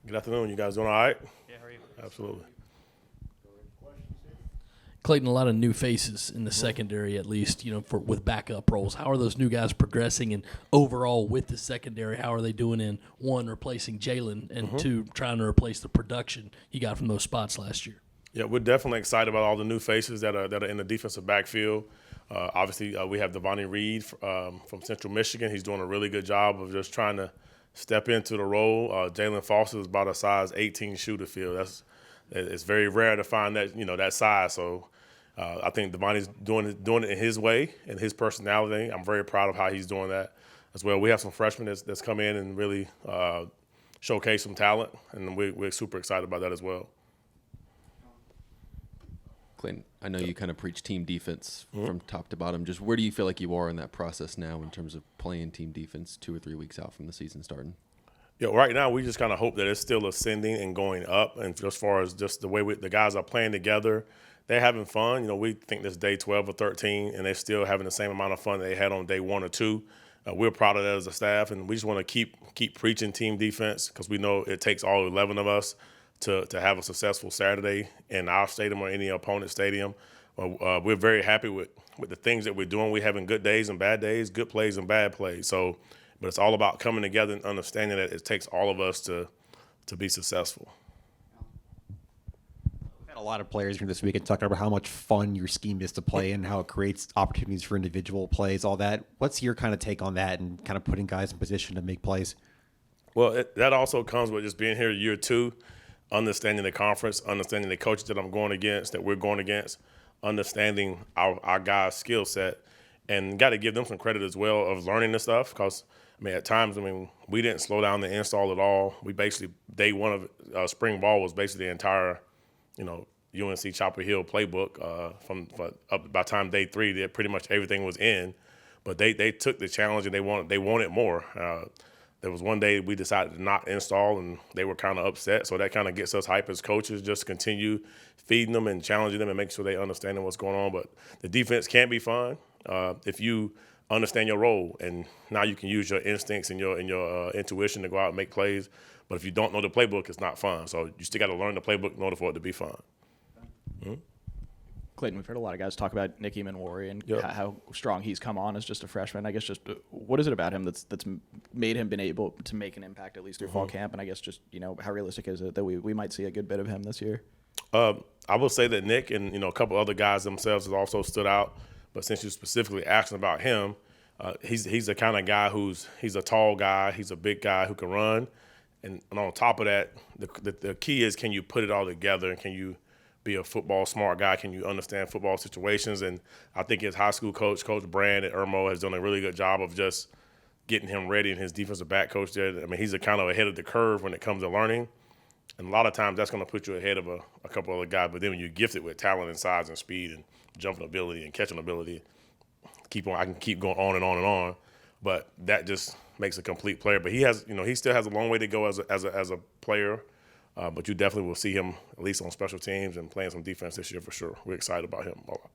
Good afternoon. You guys doing all right? Yeah, how are you? Absolutely. Clayton, a lot of new faces in the secondary, at least, with backup roles. How are those new guys progressing, and overall with the secondary, how are they doing in, one, replacing Jalen, and two, trying to replace the production you got from those spots last year? Yeah, we're definitely excited about all the new faces that are in the defensive backfield. Obviously, we have Devontae Reed from Central Michigan. He's doing a really good job of just trying to step into the role. Jalen Foster is about a size 18 shoe to fill. It's very rare to find that size. So I think Devontae's doing it in his way and his personality. I'm very proud of how he's doing that as well. We have some freshmen that's come in and really showcase some talent, and we're super excited about that as well. Clayton, I know you kind of preach team defense from top to bottom. Just where do you feel like you are in that process now in terms of playing team defense 2 or 3 weeks out from the season starting? Yeah, right now we just kind of hope that it's still ascending and going up. And as far as just the way the guys are playing together, they're having fun. We think this day 12 or 13, and they're still having the same amount of fun that they had on day 1 or 2. We're proud of that as a staff, and we just want to keep preaching team defense because we know it takes all 11 of us to have a successful Saturday in our stadium or any opponent's stadium. We're very happy with the things that we're doing. We're having good days and bad days, good plays and bad plays. But it's all about coming together and understanding that it takes all of us to be successful. We've had a lot of players here this week and talking about how much fun your scheme is to play and how it creates opportunities for individual plays, all that. What's your kind of take on that and kind of putting guys in position to make plays? Well, that also comes with just being here year 2, understanding the conference, understanding the coaches that we're going against, understanding our guys' skill set, and got to give them some credit as well of learning this stuff because, at times, we didn't slow down the install at all. We basically, day 1 of spring ball was basically the entire, UNC Chopper Hill playbook. By the time day 3, pretty much everything was in, but they took the challenge and they wanted more. There was one day we decided to not install, and they were kind of upset. So that kind of gets us hype as coaches, just continue feeding them and challenging them and making sure they understand what's going on. But the defense can be fun if you understand your role, and now you can use your instincts and your intuition to go out and make plays. But if you don't know the playbook, it's not fun. So you still got to learn the playbook in order for it to be fun. Clayton, we've heard a lot of guys talk about Nicky Manwari and Yep. how strong he's come on as just a freshman. I guess just what is it about him that's made him been able to make an impact at least through fall camp? And I guess just how realistic is it that we might see a good bit of him this year? I will say that Nick and a couple other guys themselves have also stood out. But since you're specifically asking about him, he's the kind of guy he's a tall guy, he's a big guy who can run, and on top of that, the key is, can you put it all together, and can you be a football smart guy? Can you understand football situations? And I think his high school coach, Coach Brand at Irmo, has done a really good job of just getting him ready, and his defensive back coach there. He's a kind of ahead of the curve when it comes to learning. And a lot of times that's going to put you ahead of a couple other guys. But then when you're gifted with talent and size and speed and jumping ability and catching ability, I can keep going on and on and on. But that just makes a complete player. But he still has a long way to go as a player. But you definitely will see him at least on special teams and playing some defense this year for sure. We're excited about him a lot.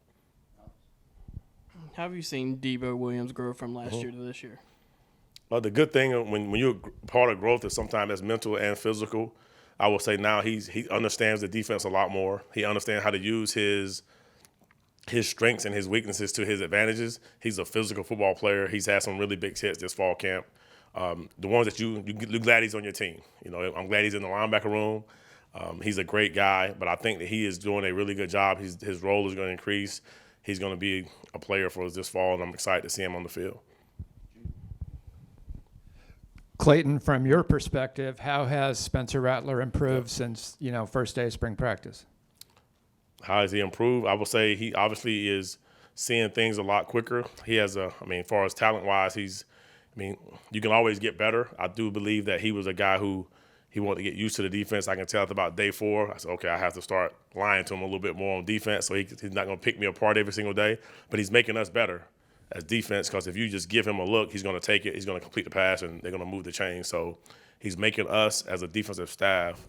How have you seen Divi Williams grow from last year to this year? The good thing when you're part of growth is sometimes that's mental and physical. I will say now he understands the defense a lot more. He understands how to use his strengths and his weaknesses to his advantages. He's a physical football player. He's had some really big hits this fall camp. The ones that you're glad he's on your team. I'm glad he's in the linebacker room. He's a great guy, but I think that he is doing a really good job. His role is going to increase. He's going to be a player for us this fall, and I'm excited to see him on the field. Clayton, from your perspective, how has Spencer Rattler improved since first day of spring practice? How has he improved? I would say he obviously is seeing things a lot quicker. He has as far as talent-wise, you can always get better. I do believe that he was a guy who he wanted to get used to the defense. I can tell about day 4. I said, okay, I have to start lying to him a little bit more on defense, so he's not going to pick me apart every single day. But he's making us better as defense, because if you just give him a look, he's going to take it, he's going to complete the pass, and they're going to move the chain. So he's making us as a defensive staff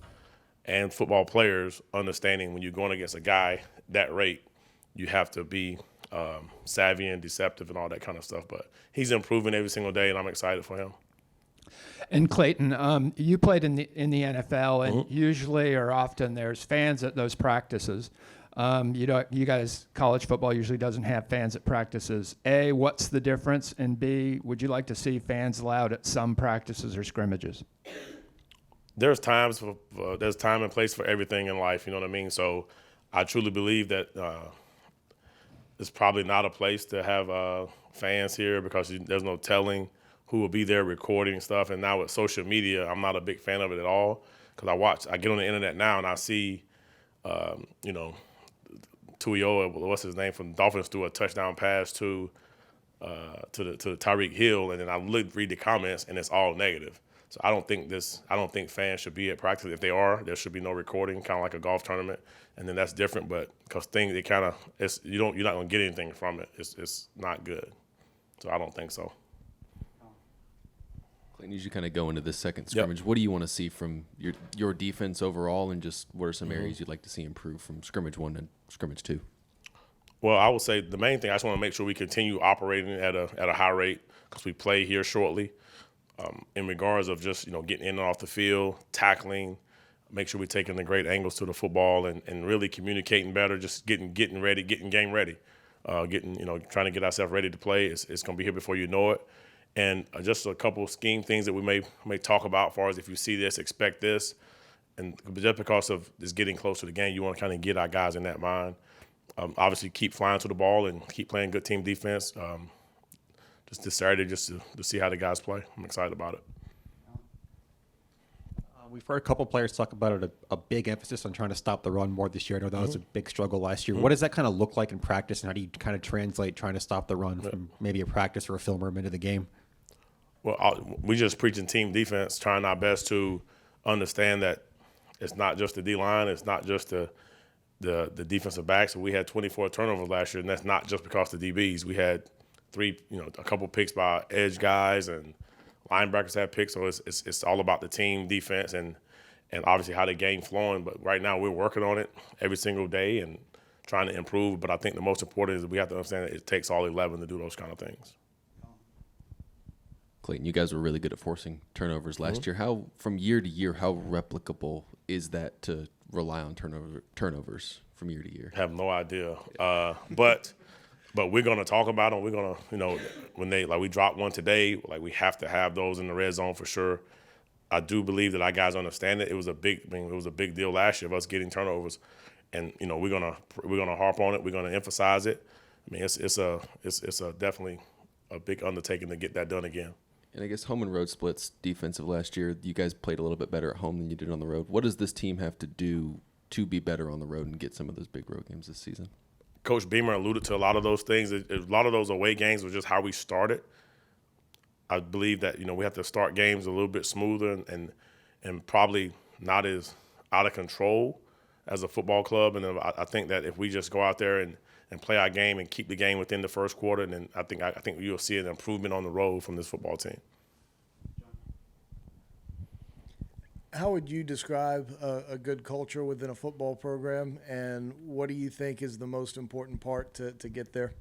and football players understanding when you're going against a guy that rate, you have to be savvy and deceptive and all that kind of stuff. But he's improving every single day, and I'm excited for him. And Clayton, you played in the NFL, and usually or often there's fans at those practices. You guys, college football usually doesn't have fans at practices. A, what's the difference? And B, would you like to see fans allowed at some practices or scrimmages? There's time and place for everything in life. You know what I mean? So I truly believe that it's probably not a place to have fans here because there's no telling who will be there recording stuff. And now with social media, I'm not a big fan of it at all because I get on the internet now and I see, Tuiyoa, what's his name, from the Dolphins, threw a touchdown pass to Tyreek Hill, and then I read the comments, and it's all negative. So I don't think fans should be at practice. If they are, there should be no recording, kind of like a golf tournament, and then that's different. But because you're not gonna get anything from it. It's not good. So I don't think so. Clayton, as you kind of go into this second scrimmage, what do you want to see from your defense overall, and just what are some areas you'd like to see improve from scrimmage 1 and scrimmage 2? Well, I would say the main thing, I just want to make sure we continue operating at a high rate because we play here shortly. In regards of just getting in and off the field, tackling, make sure we're taking the great angles to the football and really communicating better, just getting ready, getting game ready, trying to get ourselves ready to play. It's going to be here before you know it. And just a couple of scheme things that we may talk about as far as if you see this, expect this. And just because of this getting close to the game, you want to kind of get our guys in that mind. Obviously, keep flying to the ball and keep playing good team defense. Just this Saturday, just to see how the guys play. I'm excited about it. We've heard a couple players talk about it, a big emphasis on trying to stop the run more this year. I know that was a big struggle last year. What does that kind of look like in practice, and how do you kind of translate trying to stop the run from maybe a practice or a film room into the game? Well, we just preaching team defense, trying our best to understand that it's not just the D-line, it's not just the defensive backs. We had 24 turnovers last year, and that's not just because of the DBs. We had a couple picks by edge guys, and linebackers had picks. So it's all about the team defense and obviously how the game flowing. But right now we're working on it every single day and trying to improve. But I think the most important is we have to understand that it takes all 11 to do those kind of things. Clayton, you guys were really good at forcing turnovers last year. How, from year to year, how replicable is that to rely on turnovers from year to year? I have no idea. But we're going to talk about them. We're going to, when we dropped one today, we have to have those in the red zone for sure. I do believe that our guys understand it. It was a big deal last year of us getting turnovers, and we're gonna harp on it. We're gonna emphasize it. I mean, it's definitely a big undertaking to get that done again. And I guess home and road splits defensive last year, you guys played a little bit better at home than you did on the road. What does this team have to do to be better on the road and get some of those big road games this season? Coach Beamer alluded to a lot of those things. A lot of those away games was just how we started. I believe that we have to start games a little bit smoother and probably not as out of control as a football club. And I think that if we just go out there and play our game and keep the game within the first quarter, and then I think you'll see an improvement on the road from this football team. How would you describe a good culture within a football program, and what do you think is the most important part to get there?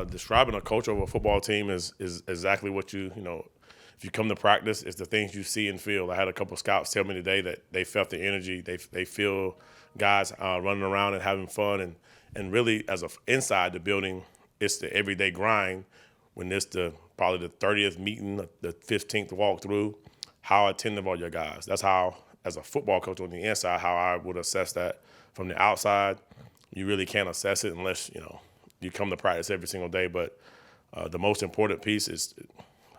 Describing a culture of a football team is exactly what if you come to practice, it's the things you see and feel. I had a couple of scouts tell me today that they felt the energy. They feel guys running around and having fun, and really inside the building, it's the everyday grind. When it's probably the 30th meeting, the 15th walkthrough, how attentive are your guys? That's how, as a football coach on the inside, how I would assess that. From the outside, you really can't assess it unless you come to practice every single day. But the most important piece is,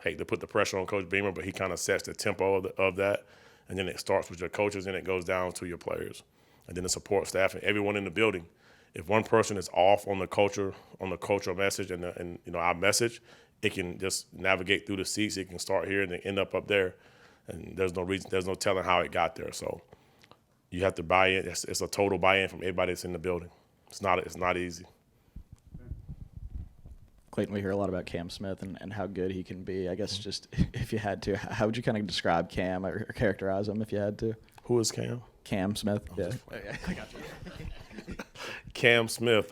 hate to put the pressure on Coach Beamer, but he kind of sets the tempo of that. And then it starts with your coaches, and it goes down to your players. And then the support staff and everyone in the building. If one person is off on the cultural message and our message, it can just navigate through the seats. It can start here and then end up there. And there's no telling how it got there. So you have to buy in. It's a total buy-in from everybody that's in the building. It's not easy. Clayton, we hear a lot about Cam Smith and how good he can be. I guess just if you had to, how would you kind of describe Cam or characterize him if you had to? Who is Cam? Cam Smith. Yeah. I got you. Cam Smith,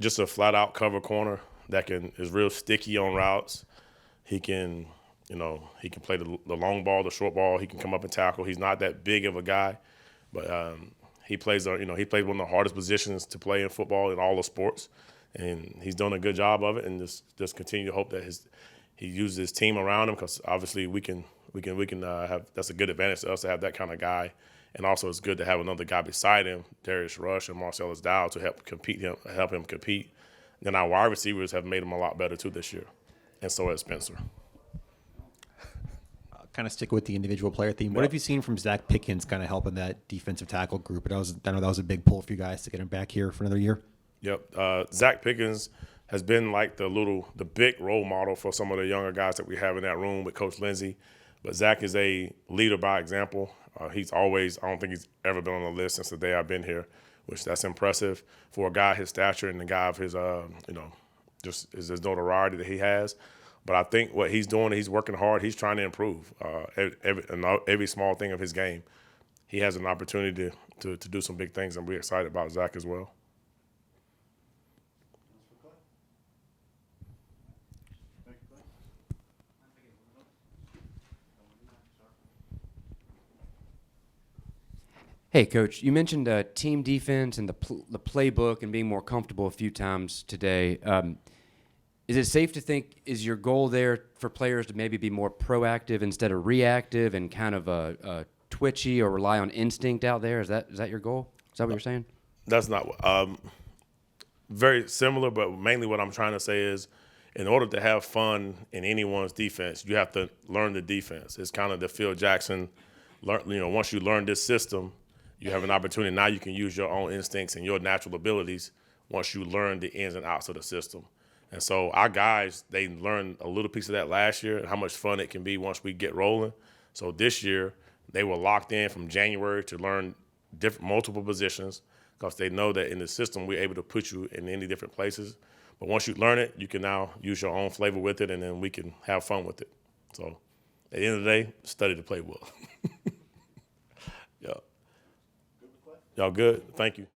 just a flat-out cover corner that is real sticky on routes. He can he can play the long ball, the short ball. He can come up and tackle. He's not that big of a guy, but he plays one of the hardest positions to play in football in all the sports, and he's done a good job of it. And just continue to hope that he uses his team around him, because obviously we can have, that's a good advantage to us to have that kind of guy. And also it's good to have another guy beside him, Darius Rush and Marcellus Dow, to help him compete. Then our wide receivers have made him a lot better too this year, and so has Spencer. Kind of stick with the individual player theme. What have you seen from Zach Pickens kind of helping that defensive tackle group? I know that was a big pull for you guys to get him back here for another year. Yep. Zach Pickens has been like the big role model for some of the younger guys that we have in that room with Coach Lindsey. But Zach is a leader by example. I don't think he's ever been on the list since the day I've been here, which that's impressive for a guy his stature and a guy of his, just his notoriety that he has. But I think what he's doing, he's working hard. He's trying to improve every small thing of his game. He has an opportunity to do some big things, and we're excited about Zach as well. Hey, Coach, you mentioned team defense and the playbook and being more comfortable a few times today. Is it safe to think, is your goal there for players to maybe be more proactive instead of reactive and kind of twitchy or rely on instinct out there? Is that your goal? Is that what you're saying? That's not very similar, but mainly what I'm trying to say is, in order to have fun in anyone's defense, you have to learn the defense. It's kind of the Phil Jackson, once you learn this system, you have an opportunity. Now you can use your own instincts and your natural abilities once you learn the ins and outs of the system. And so our guys, they learned a little piece of that last year and how much fun it can be once we get rolling. So this year, they were locked in from January to learn multiple positions, because they know that in the system we're able to put you in any different places. But once you learn it, you can now use your own flavor with it, and then we can have fun with it. So at the end of the day, study to play well. Yeah. Y'all good? Thank you.